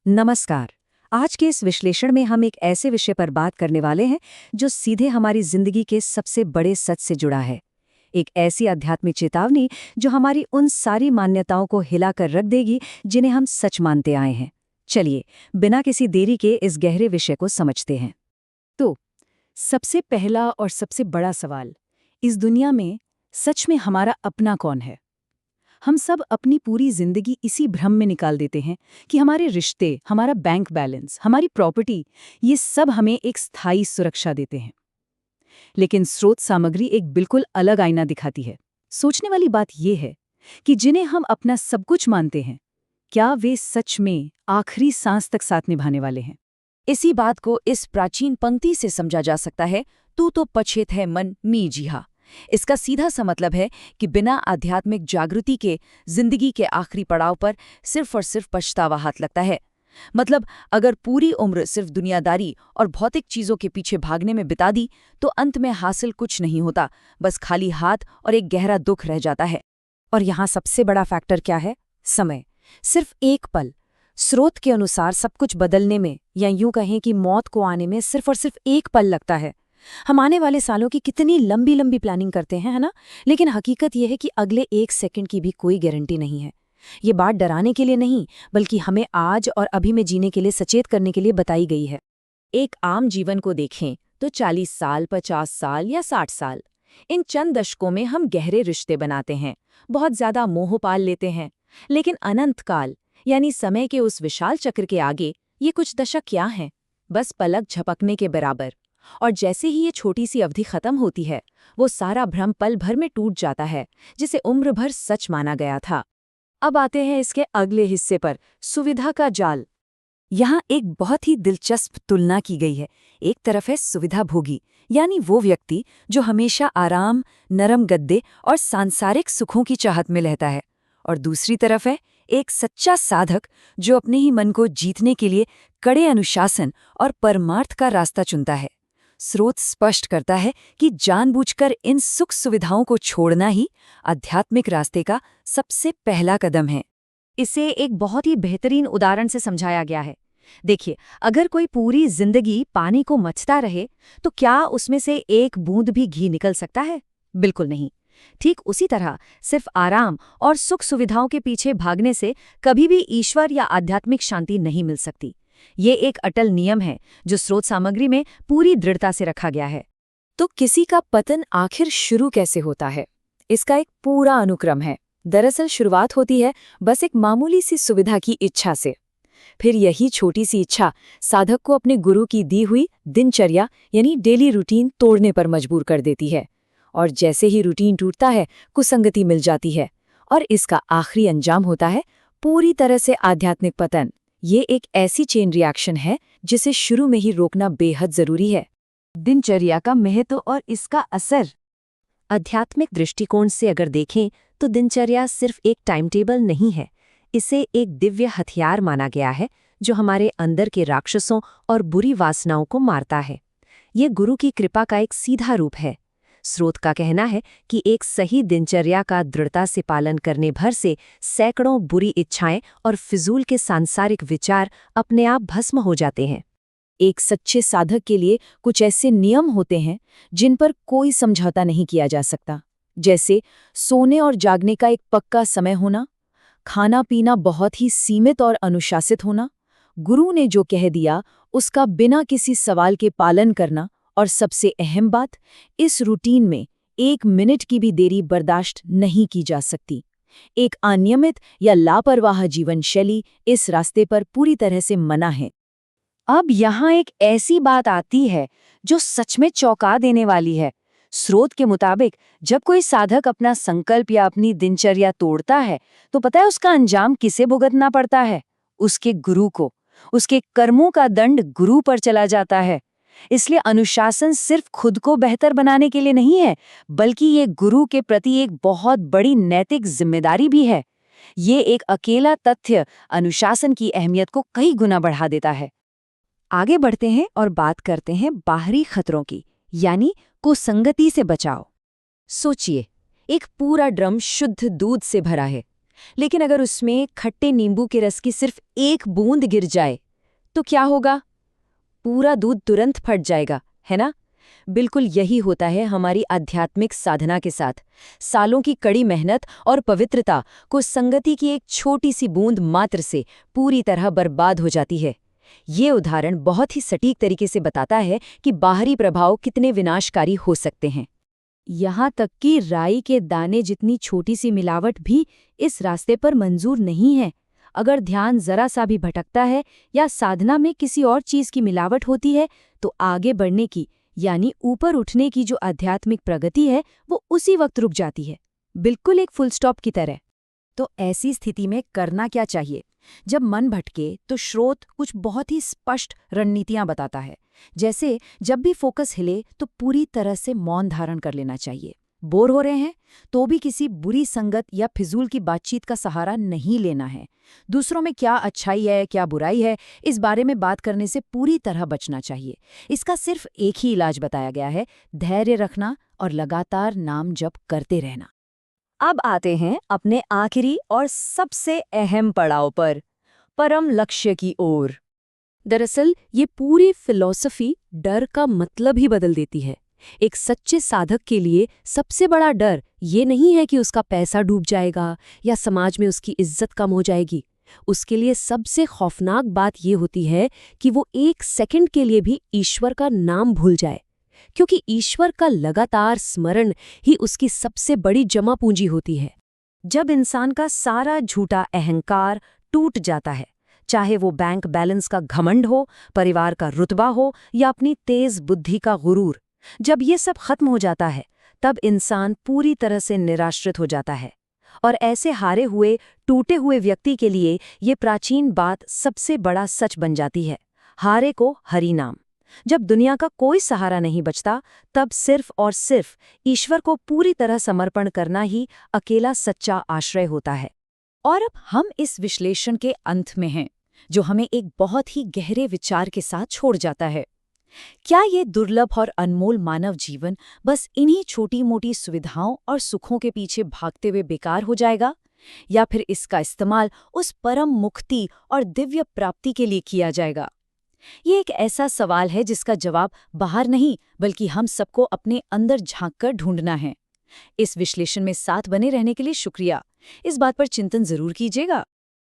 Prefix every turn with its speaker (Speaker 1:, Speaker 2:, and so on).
Speaker 1: नमस्कार। आज के इस विश्लेषण में हम एक ऐसे विषय पर बात करने वाले हैं जो सीधे हमारी जिंदगी के सबसे बड़े सच से जुड़ा है। एक ऐसी आध्यात्मिक चेतावनी जो हमारी उन सारी मान्यताओं को हिलाकर रख देगी जिन्हें हम सच मानते आए हैं। चलिए, बिना किसी देरी के इस गहरे विषय को समझते हैं।
Speaker 2: तो सबसे पहला और सबसे बड़ा सवाल, इस दुनिया में सच में हमारा अपना कौन है? हम सब अपनी पूरी जिंदगी इसी भ्रम में निकाल देते हैं कि हमारे रिश्ते, हमारा बैंक बैलेंस, हमारी प्रॉपर्टी, ये सब हमें एक स्थायी सुरक्षा देते हैं। लेकिन स्रोत सामग्री एक बिल्कुल अलग आईना दिखाती है। सोचने वाली बात यह है कि जिन्हें हम अपना सब कुछ मानते हैं, क्या वे सच में आखिरी सांस तक साथ निभाने वाले हैं?
Speaker 1: इसी बात को इस प्राचीन पंक्ति से समझा जा सकता है, तू तो पछेत है मन मी जीहा। इसका सीधा सा मतलब है कि बिना आध्यात्मिक जागृति के जिंदगी के आखिरी पड़ाव पर सिर्फ और सिर्फ पछतावा हाथ लगता है। मतलब अगर पूरी उम्र सिर्फ दुनियादारी और भौतिक चीजों के पीछे भागने में बिता दी तो अंत में हासिल कुछ नहीं होता, बस खाली हाथ और एक गहरा दुख रह जाता है। और यहाँ सबसे बड़ा फैक्टर क्या है? समय। सिर्फ एक पल। स्रोत के अनुसार सब कुछ बदलने में, या यूं कहें कि मौत को आने में सिर्फ और सिर्फ एक पल लगता है। हम आने वाले सालों की कितनी लंबी लंबी प्लानिंग करते हैं, है ना? लेकिन हकीकत यह है कि अगले एक सेकंड की भी कोई गारंटी नहीं है। ये बात डराने के लिए नहीं, बल्कि हमें आज और अभी में जीने के लिए सचेत करने के लिए बताई गई है। एक आम जीवन को देखें तो 40 साल, 50 साल या 60 साल, इन चंद दशकों में हम गहरे रिश्ते बनाते हैं, बहुत ज्यादा मोह पाल लेते हैं। लेकिन अनंत काल यानी समय के उस विशाल चक्र के आगे ये कुछ दशक क्या हैं? बस पलक झपकने के बराबर। और जैसे ही ये छोटी सी अवधि खत्म होती है, वो सारा भ्रम पल भर में टूट जाता है, जिसे उम्र भर सच माना गया था। अब आते हैं इसके अगले हिस्से पर, सुविधा का जाल। यहाँ एक बहुत ही दिलचस्प तुलना की गई है। एक तरफ है सुविधा भोगी, यानी वो व्यक्ति जो हमेशा आराम, नरम गद्दे और सांसारिक सुखों की चाहत में रहता है, और दूसरी तरफ है एक सच्चा साधक जो अपने ही मन को जीतने के लिए कड़े अनुशासन और परमार्थ का रास्ता चुनता है। स्रोत स्पष्ट करता है कि जानबूझकर इन सुख सुविधाओं को छोड़ना ही आध्यात्मिक रास्ते का सबसे पहला कदम है। इसे एक बहुत ही बेहतरीन उदाहरण से समझाया गया है। देखिए, अगर कोई पूरी जिंदगी पानी को मथता रहे तो क्या उसमें से एक बूंद भी घी निकल सकता है? बिल्कुल नहीं। ठीक उसी तरह सिर्फ आराम और सुख सुविधाओं के पीछे भागने से कभी भी ईश्वर या आध्यात्मिक शांति नहीं मिल सकती। ये एक अटल नियम है जो स्रोत सामग्री में पूरी दृढ़ता से रखा गया है। तो किसी का पतन आखिर शुरू कैसे होता है? इसका एक पूरा अनुक्रम है। दरअसल शुरुआत होती है बस एक मामूली सी सुविधा की इच्छा से। फिर यही छोटी सी इच्छा साधक को अपने गुरु की दी हुई दिनचर्या यानी डेली रूटीन तोड़ने पर मजबूर कर देती है। और जैसे ही रूटीन टूटता है, कुसंगति मिल जाती है, और इसका आखिरी अंजाम होता है पूरी तरह से आध्यात्मिक पतन। ये एक ऐसी चेन रिएक्शन है जिसे शुरू में ही रोकना बेहद जरूरी है। दिनचर्या का महत्व और इसका असर। आध्यात्मिक दृष्टिकोण से अगर देखें तो दिनचर्या सिर्फ एक टाइम टेबल नहीं है। इसे एक दिव्य हथियार माना गया है जो हमारे अंदर के राक्षसों और बुरी वासनाओं को मारता है। ये गुरु की कृपा का एक सीधा रूप है। स्रोत का कहना है कि एक सही दिनचर्या का दृढ़ता से पालन करने भर से सैकड़ों बुरी इच्छाएं और फिजूल के सांसारिक विचार अपने आप भस्म हो जाते हैं। एक सच्चे साधक के लिए कुछ ऐसे नियम होते हैं जिन पर कोई समझौता नहीं किया जा सकता, जैसे सोने और जागने का एक पक्का समय होना, खाना पीना बहुत ही सीमित और अनुशासित होना, गुरु ने जो कह दिया उसका बिना किसी सवाल के पालन करना, और सबसे अहम बात, इस रूटीन में 1 मिनट की भी देरी बर्दाश्त नहीं की जा सकती। एक अनियमित या लापरवाह जीवन शैली इस रास्ते पर पूरी तरह से मना है। अब यहाँ एक ऐसी बात आती है जो सच में चौंका देने वाली है। स्रोत के मुताबिक जब कोई साधक अपना संकल्प या अपनी दिनचर्या तोड़ता है तो पता है उसका अंजाम किसे भुगतना पड़ता है? उसके गुरु को। उसके कर्मों का दंड गुरु पर चला जाता है। इसलिए अनुशासन सिर्फ खुद को बेहतर बनाने के लिए नहीं है, बल्कि ये गुरु के प्रति एक बहुत बड़ी नैतिक जिम्मेदारी भी है। ये एक अकेला तथ्य अनुशासन की अहमियत को कई गुना बढ़ा देता है। आगे बढ़ते हैं और बात करते हैं बाहरी खतरों की, यानी कुसंगति से बचाओ। सोचिए, एक पूरा ड्रम शुद्ध दूध से भरा है, लेकिन अगर उसमें खट्टे नींबू के रस की सिर्फ एक बूंद गिर जाए तो क्या होगा? पूरा दूध तुरंत फट जाएगा, है ना? बिल्कुल यही होता है हमारी आध्यात्मिक साधना के साथ। सालों की कड़ी मेहनत और पवित्रता को संगति की एक छोटी सी बूंद मात्र से पूरी तरह बर्बाद हो जाती है। ये उदाहरण बहुत ही सटीक तरीके से बताता है कि बाहरी प्रभाव कितने विनाशकारी हो सकते हैं।
Speaker 2: यहाँ तक कि राई के दाने जितनी छोटी सी मिलावट भी इस रास्ते पर मंजूर नहीं है। अगर ध्यान जरा सा भी भटकता है या साधना में किसी और चीज की मिलावट होती है तो आगे बढ़ने की यानी ऊपर उठने की जो आध्यात्मिक प्रगति है वो उसी वक्त रुक जाती है, बिल्कुल एक फुल स्टॉप की तरह। तो ऐसी स्थिति में करना क्या चाहिए? जब मन भटके तो स्रोत कुछ बहुत ही स्पष्ट रणनीतियां बताता है। जैसे जब भी फोकस हिले तो पूरी तरह से मौन धारण कर लेना चाहिए। बोर हो रहे हैं तो भी किसी बुरी संगत या फिजूल की बातचीत का सहारा नहीं लेना है। दूसरों में क्या अच्छाई है क्या बुराई है इस बारे में बात करने से पूरी तरह बचना चाहिए। इसका सिर्फ एक ही इलाज बताया गया है, धैर्य रखना और लगातार नाम जप करते रहना।
Speaker 1: अब आते हैं अपने आखिरी और सबसे अहम पड़ाव पर, परम लक्ष्य की ओर। दरअसल ये पूरी फिलॉसफी डर का मतलब ही बदल देती है। एक सच्चे साधक के लिए सबसे बड़ा डर ये नहीं है कि उसका पैसा डूब जाएगा या समाज में उसकी इज्जत कम हो जाएगी। उसके लिए सबसे खौफनाक बात ये होती है कि वो एक सेकंड के लिए भी ईश्वर का नाम भूल जाए, क्योंकि ईश्वर का लगातार स्मरण ही उसकी सबसे बड़ी जमा पूंजी होती है। जब इंसान का सारा झूठा अहंकार टूट जाता है, चाहे वो बैंक बैलेंस का घमंड हो, परिवार का रुतबा हो या अपनी तेज बुद्धि का गुरूर, जब ये सब खत्म हो जाता है तब इंसान पूरी तरह से निराश्रित हो जाता है। और ऐसे हारे हुए टूटे हुए व्यक्ति के लिए ये प्राचीन बात सबसे बड़ा सच बन जाती है, हारे को हरि नाम। जब दुनिया का कोई सहारा नहीं बचता तब सिर्फ और सिर्फ ईश्वर को पूरी तरह समर्पण करना ही अकेला सच्चा आश्रय होता है।
Speaker 2: और अब हम इस विश्लेषण के अंत में हैं, जो हमें एक बहुत ही गहरे विचार के साथ छोड़ जाता है। क्या ये दुर्लभ और अनमोल मानव जीवन बस इन्हीं छोटी-मोटी सुविधाओं और सुखों के पीछे भागते हुए बेकार हो जाएगा, या फिर इसका इस्तेमाल उस परम मुक्ति और दिव्य प्राप्ति के लिए किया जाएगा? ये एक ऐसा सवाल है जिसका जवाब बाहर नहीं बल्कि हम सबको अपने अंदर झांककर ढूंढना है। इस विश्लेषण में साथ बने रहने के लिए शुक्रिया। इस बात पर चिंतन जरूर कीजिएगा।